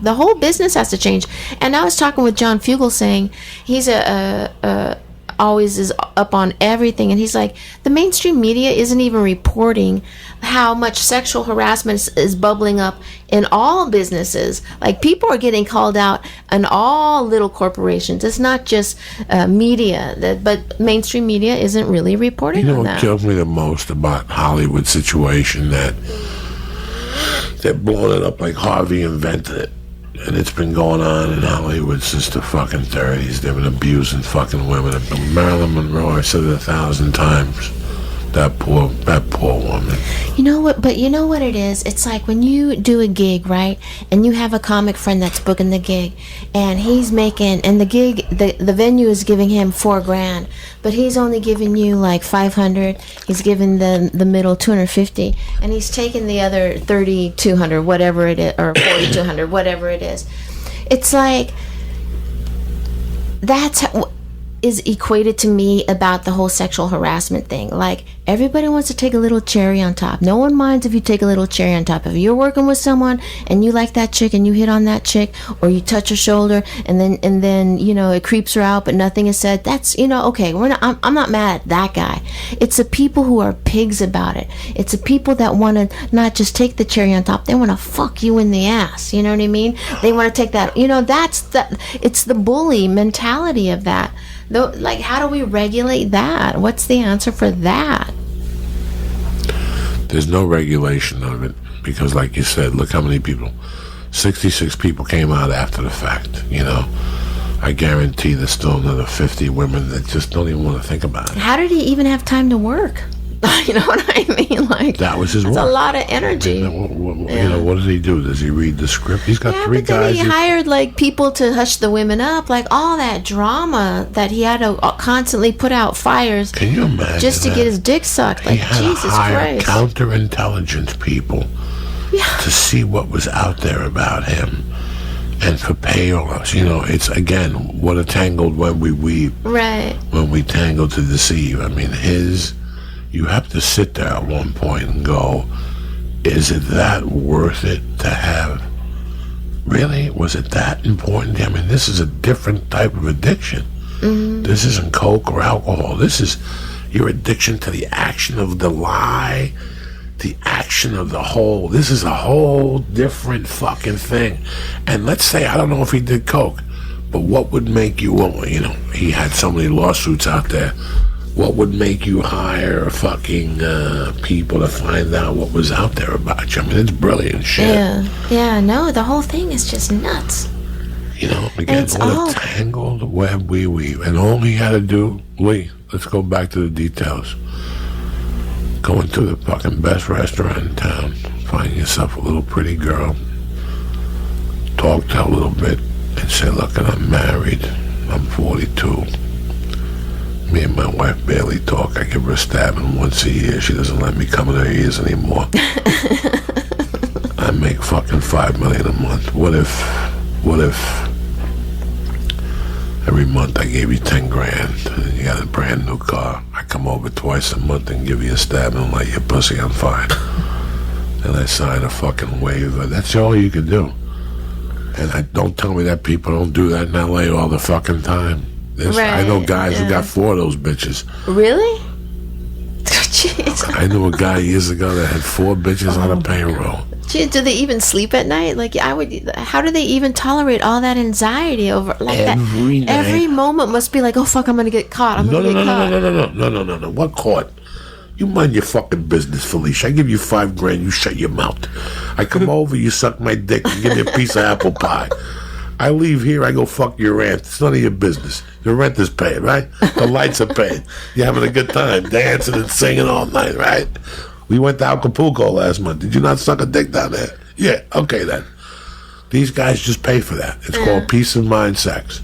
the whole business has to change. And I was talking with John Fugel saying he's always is up on everything, and he's like, the mainstream media isn't even reporting how much sexual harassment is bubbling up in all businesses. Like, people are getting called out in all little corporations. It's not just media, but mainstream media isn't really reporting on that. What kills me the most about Hollywood situation, that they're blowing it up like Harvey invented it. And it's been going on in Hollywood since the fucking 30s. They've been abusing fucking women. Marilyn Monroe, I said it 1,000 times. That poor woman. You know what? But you know what it is? It's like when you do a gig, right? And you have a comic friend that's booking the gig, and he's making, and the gig, the venue is giving him $4,000, but he's only giving you like 500. He's giving the middle 250, and he's taking the other 3,200, whatever it is, or 4,200, whatever it is. It's like that's how is equated to me about the whole sexual harassment thing. Like, everybody wants to take a little cherry on top. No one minds if you take a little cherry on top. If you're working with someone and you like that chick and you hit on that chick, or you touch her shoulder and then you know, it creeps her out but nothing is said, that's, you know, okay, I'm not mad at that guy. It's the people who are pigs about it. It's the people that want to not just take the cherry on top, they want to fuck you in the ass. You know what I mean? They want to take that, you know, it's the bully mentality of that. Though, like, how do we regulate that? What's the answer for that? There's no regulation of it, because like you said, look how many people, 66 people came out after the fact, you know. I guarantee there's still another 50 women that just don't even want to think about it. How did he even have time to work? You know what I mean? Like, that was his work. That's a lot of energy. You know, what does he do? Does he read the script? He's got 3 but guys. Then he hired like people to hush the women up, like all that drama that he had to constantly put out fires. Can you imagine just to get his dick sucked? Like, he had Jesus to hire Christ! Counterintelligence people to see what was out there about him, and for payoffs. You know, it's again, what a tangled web we weave. Right. When we tangle to deceive. I mean, you have to sit there at one point and go, is it that worth it to have? Really? Was it that important? I mean, this is a different type of addiction. Mm-hmm. This isn't coke or alcohol. This is your addiction to the action of the lie, the action of the whole. This is a whole different fucking thing. And let's say, I don't know if he did coke, but what would make you, well, you know, he had so many lawsuits out there. What would make you hire fucking people to find out what was out there about you? I mean, it's brilliant shit. Yeah, no, the whole thing is just nuts. You know, again, what a tangled web we weave. And all he had to do, let's go back to the details. Go into the fucking best restaurant in town, find yourself a little pretty girl, talk to her a little bit, and say, look, I'm married, I'm 42. Me and my wife barely talk. I give her a stabbing once a year. She doesn't let me come in her ears anymore. I make fucking $5 million a month. What if every month I gave you $10,000 and you got a brand new car? I come over twice a month and give you a stab and light your pussy on fire. And I sign a fucking waiver. That's all you can do. And don't tell me that people don't do that in LA all the fucking time. Right, I know guys who got 4 of those bitches. Really? Jeez. I knew a guy years ago that had 4 bitches on a payroll. Gee, do they even sleep at night? Like, how do they even tolerate all that anxiety over like every that? Night. Every moment must be like, oh fuck, I'm gonna get caught. No. What caught? You mind your fucking business, Felicia. I give you $5,000, you shut your mouth. I come over, you suck my dick, and give me a piece of apple pie. I leave here, I go fuck your aunt. It's none of your business. Your rent is paid, right? The lights are paid. You're having a good time, dancing and singing all night, right? We went to Acapulco last month. Did you not suck a dick down there? Yeah, okay then. These guys just pay for that. It's called peace of mind sex.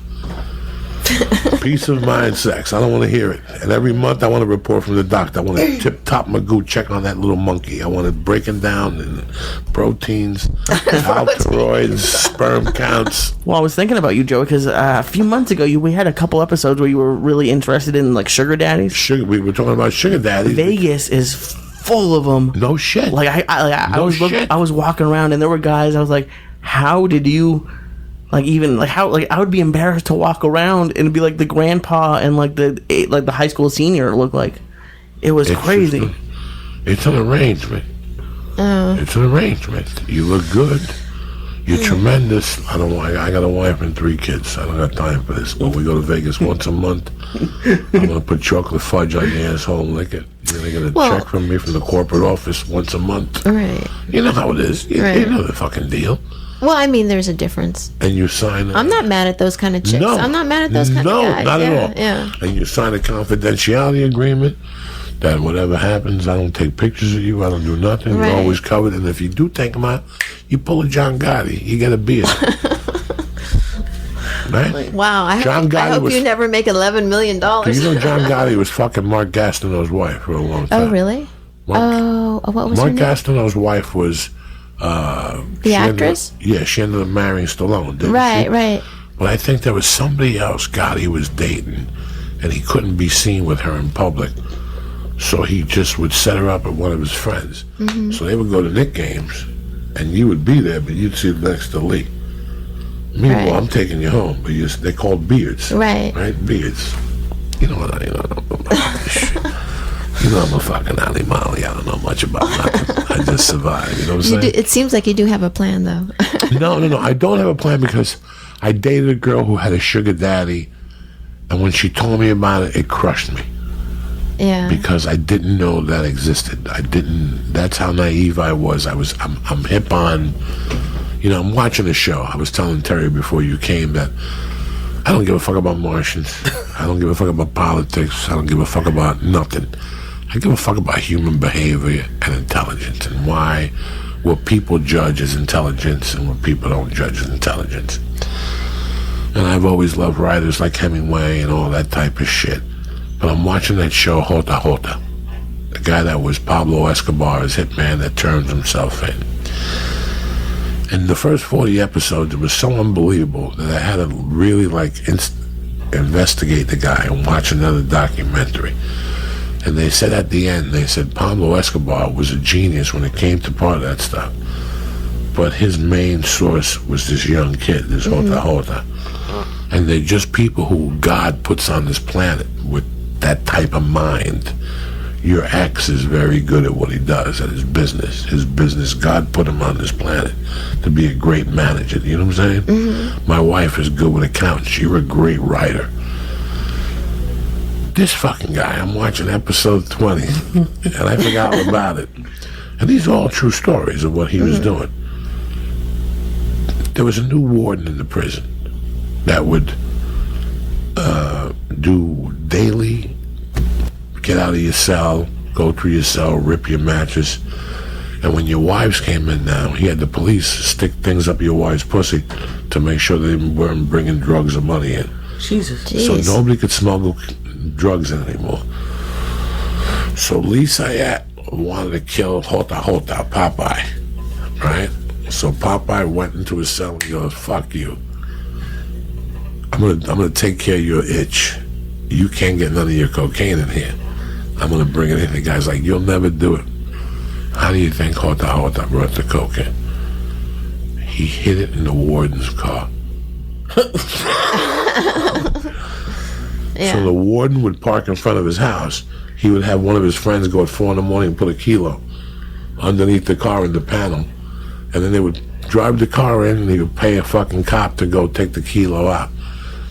Peace of mind sex. I don't want to hear it. And every month I want a report from the doctor. I want to tip-top Magoo check on that little monkey. I want it breaking down in proteins, alkaloids, sperm counts. Well, I was thinking about you, Joe, because a few months ago we had a couple episodes where you were really interested in like sugar daddies. We were talking about sugar daddies. Vegas is full of them. No shit. Like I was walking around and there were guys. I was like, how did you, like, even, like, how, like, I would be embarrassed to walk around and it'd be like the grandpa and like the high school senior look like. It was crazy. It's an arrangement. It's an arrangement. You look good. You're tremendous. I got a wife and 3 kids. I don't got time for this. When we go to Vegas once a month, I'm gonna put chocolate fudge on your asshole and lick it. You're gonna get a check from me from the corporate office once a month. Right. You know how it is. You know the fucking deal. Well, I mean, there's a difference. And you sign. I'm not mad at those kind of chicks. No, I'm not mad at those kind of guys. No, not at all. Yeah. And you sign a confidentiality agreement that whatever happens, I don't take pictures of you. I don't do nothing. Right. You're always covered. And if you do take them out, you pull a John Gotti. You get a beard. Right? Wow. I hope you never make $11 million. You know John Gotti was fucking Mark Gastineau's wife for a long time. Oh, really? What was her Mark name? Gastineau's wife was... the actress? She ended up marrying Stallone, didn't she? Right. But I think there was somebody else Gotti was dating, and he couldn't be seen with her in public. So he just would set her up at one of his friends. Mm-hmm. So they would go to Knick games, and you would be there, but you'd sit next to Lee. Meanwhile, I'm taking you home, but they're called beards. Right. Beards. You know what? You know I'm a fucking Ali Molly. I don't know much about nothing. I just survive. You know what I'm saying? It seems like you do have a plan, though. No. I don't have a plan because I dated a girl who had a sugar daddy, and when she told me about it, it crushed me. Yeah. Because I didn't know that existed. That's how naive I was. I'm hip on, I'm watching a show. I was telling Terry before you came that I don't give a fuck about Martians. I don't give a fuck about politics. I don't give a fuck about nothing. I give a fuck about human behavior and intelligence and what people judge as intelligence and what people don't judge as intelligence. And I've always loved writers like Hemingway and all that type of shit. But I'm watching that show, Jota Jota. The guy that was Pablo Escobar's hitman that turned himself in. In the first 40 episodes, it was so unbelievable that I had to really investigate the guy and watch another documentary. And they said at the end, Pablo Escobar was a genius when it came to part of that stuff. But his main source was this young kid, this Jota Jota. And they're just people who God puts on this planet with that type of mind. Your ex is very good at what he does, at his business. His business, God put him on this planet to be a great manager. You know what I'm saying? Mm-hmm. My wife is good with accounts. You're a great writer. This fucking guy, I'm watching episode 20, and I forgot all about it. And these are all true stories of what he was doing. There was a new warden in the prison that would do daily, get out of your cell, go through your cell, rip your mattress. And when your wives came in now, he had the police stick things up your wife's pussy to make sure they weren't bringing drugs or money in. Jesus. Jeez. So nobody could smuggle drugs in anymore. So Lee Syatt wanted to kill Jota Jota, Popeye, right? So Popeye went into his cell and he goes, fuck you. I'm gonna take care of your itch. You can't get none of your cocaine in here. I'm gonna bring it in. The guy's like, you'll never do it. How do you think Jota Jota brought the coke in? He hid it in the warden's car. Yeah. So the warden would park in front of his house. He would have one of his friends go at 4 a.m. and put a kilo underneath the car in the panel. And then they would drive the car in and he would pay a fucking cop to go take the kilo out.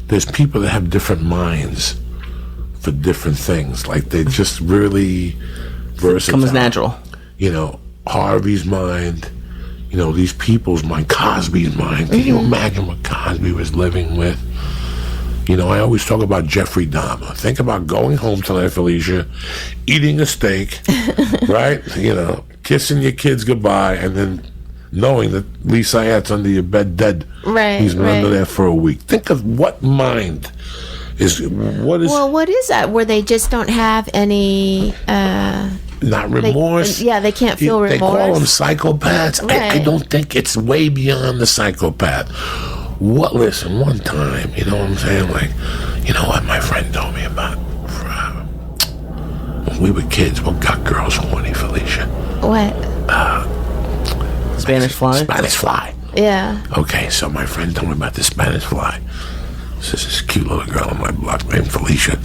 There's people that have different minds for different things. Like they just really versatile. Comes natural. Harvey's mind, these people's mind, Cosby's mind. Can you imagine what Cosby was living with? I always talk about Jeffrey Dahmer. Think about going home tonight, Felicia, eating a steak, right? Kissing your kids goodbye, and then knowing that Lee Syatt's under your bed dead. Right. He's been under there for a week. Think of what mind is. Well, what is that? Where they just don't have any. Not remorse. They can't feel remorse. They call them psychopaths. Right. I don't think it's way beyond the psychopath. Listen, one time, you know what I'm saying? Like, you know what my friend told me about? When we were kids, what got girls horny, Felicia? What? Spanish fly? Spanish fly. Yeah. Okay, so my friend told me about the Spanish fly. This is this cute little girl on my block named Felicia.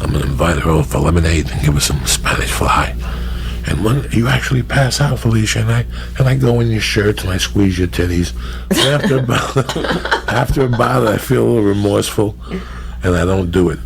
I'm going to invite her over for lemonade and give her some Spanish fly. And when you actually pass out, Felicia, and I go in your shirts and I squeeze your titties. And after about it, I feel a little remorseful, and I don't do it.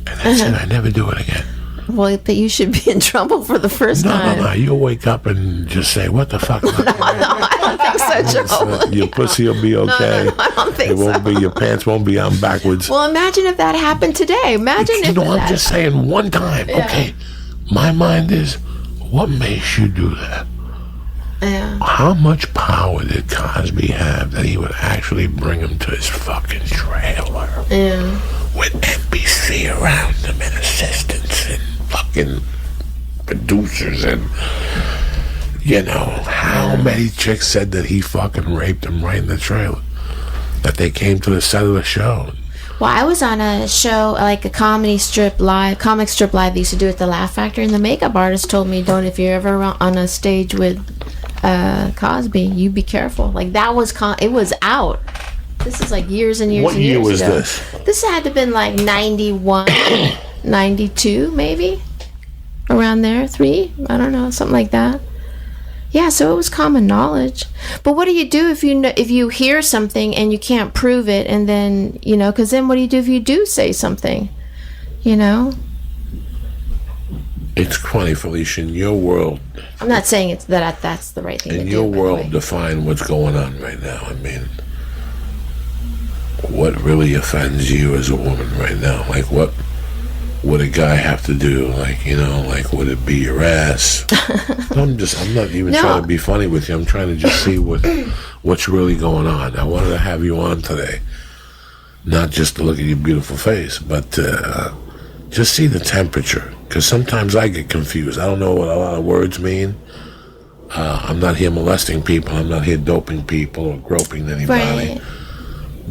And that's it. I never do it again. Well, but you should be in trouble for the first time. No. You'll wake up and just say, "What the fuck?" No, I don't think so, Joe. Your pussy will be okay. No, I don't think it won't be. Your pants won't be on backwards. Well, imagine if that happened today. Imagine if I'm just saying one time. Yeah. Okay, my mind is, what makes you do that? Yeah. How much power did Cosby have that he would actually bring him to his fucking trailer? Yeah. With NBC around him and assistants and fucking producers and, how many chicks said that he fucking raped them right in the trailer? That they came to the set of the show. Well, I was on a show, like a comic strip live they used to do at the Laugh Factory, and the makeup artist told me, if you're ever on a stage with Cosby, you be careful. Like, that was, it was out. This is like years and years what and years ago. What year was this? This had to have been like 91, 92, maybe. Around there, 3, I don't know, something like that. Yeah, so it was common knowledge. But what do you do if you hear something and you can't prove it, and then, because then what do you do if you do say something, It's funny, Felicia, in your world. I'm not saying it's that's the right thing to do. In your world, define what's going on right now. I mean, what really offends you as a woman right now? Like, what would a guy have to do? Like, would it be your ass? I'm not even trying to be funny with you. I'm trying to just see what's really going on. I wanted to have you on today, not just to look at your beautiful face, but just see the temperature. Because sometimes I get confused. I don't know what a lot of words mean. I'm not here molesting people. I'm not here doping people or groping anybody. Right.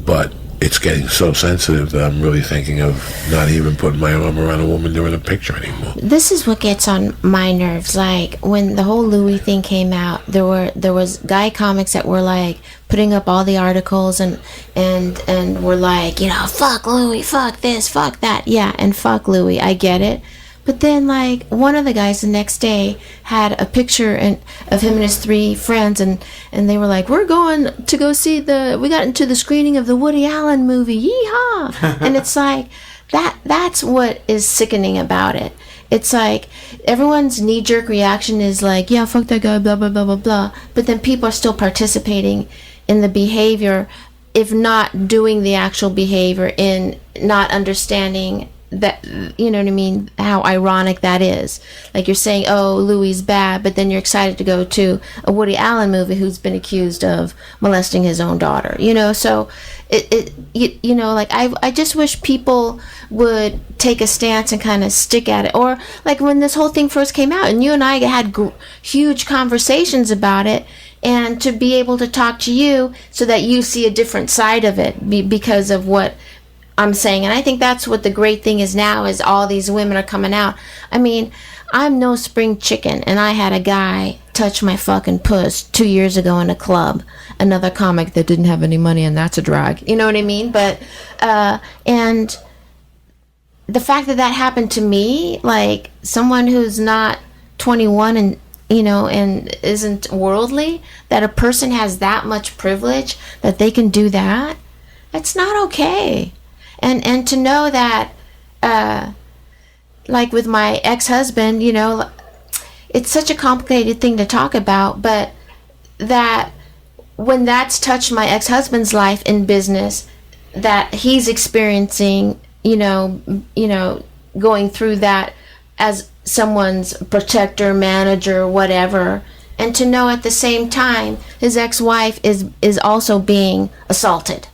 But it's getting so sensitive that I'm really thinking of not even putting my arm around a woman during a picture anymore. This is what gets on my nerves. Like, when the whole Louis thing came out, there was guy comics that were like putting up all the articles and were like, fuck Louis, fuck this, fuck that. Yeah, and fuck Louis. I get it. But then, like, one of the guys the next day had a picture of him and his 3 friends, and they were like, we're going to go see we got into the screening of the Woody Allen movie, yeehaw! And it's like, that's what is sickening about it. It's like, everyone's knee-jerk reaction is like, yeah, fuck that guy, blah, blah, blah, blah, blah. But then people are still participating in the behavior, if not doing the actual behavior, in not understanding that, you know what I mean, how ironic that is. Like, you're saying, oh, Louis bad, but then you're excited to go to a Woody Allen movie who's been accused of molesting his own daughter, so I just wish people would take a stance and kind of stick at it. Or like when this whole thing first came out and you and I had huge conversations about it, and to be able to talk to you so that you see a different side of it because of what I'm saying. And I think that's what the great thing is now, is all these women are coming out. I mean, I'm no spring chicken, and I had a guy touch my fucking puss 2 years ago in a club. Another comic that didn't have any money, and that's a drag. You know what I mean? But, and the fact that happened to me, like someone who's not 21 and, and isn't worldly, that a person has that much privilege that they can do that, it's not okay. And to know that, like with my ex-husband, it's such a complicated thing to talk about, but that when that's touched my ex-husband's life in business, that he's experiencing, going through that as someone's protector, manager, whatever, and to know at the same time his ex-wife is also being assaulted.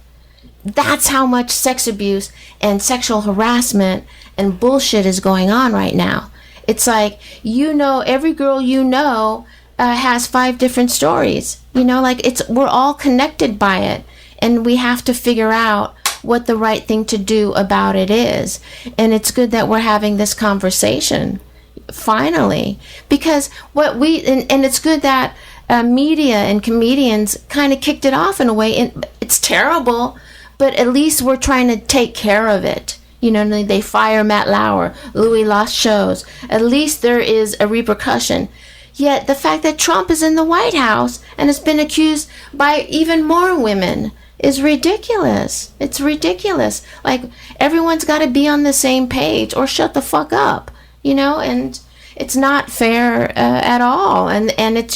That's how much sex abuse and sexual harassment and bullshit is going on right now. It's like, every girl has 5 different stories. We're all connected by it, and we have to figure out what the right thing to do about it is. And it's good that we're having this conversation finally, because and it's good that media and comedians kind of kicked it off in a way. And it's terrible, but at least we're trying to take care of it. You know, they fire Matt Lauer, Louis lost shows. At least there is a repercussion. Yet the fact that Trump is in the White House and has been accused by even more women is ridiculous. It's ridiculous. Like, everyone's got to be on the same page or shut the fuck up, you know, and it's not fair at all. And it's